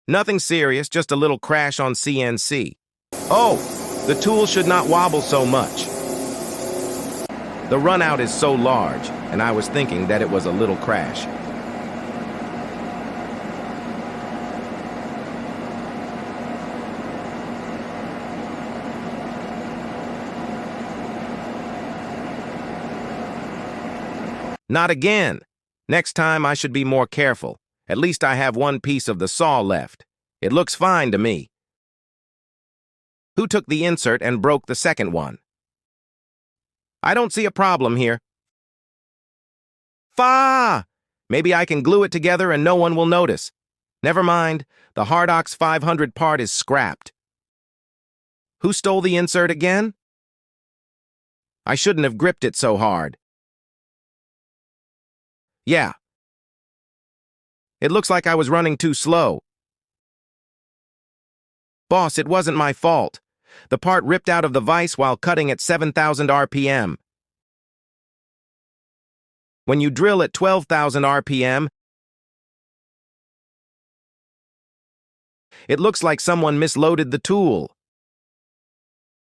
Nothing serious, just a little crash on CNC. Oh, the tool should not wobble so much. The runout is so large, and I was thinking that it was a little crash. Not again. Next time I should be more careful. At least I have one piece of the saw left. It looks fine to me. Who took the insert and broke the second one? I don't see a problem here. Fa! Maybe I can glue it together and no one will notice. Never mind, the Hardox 500 part is scrapped. Who stole the insert again? I shouldn't have gripped it so hard. Yeah. It looks like I was running too slow. Boss, it wasn't my fault. The part ripped out of the vise while cutting at 7,000 RPM. When you drill at 12,000 RPM, it looks like someone misloaded the tool.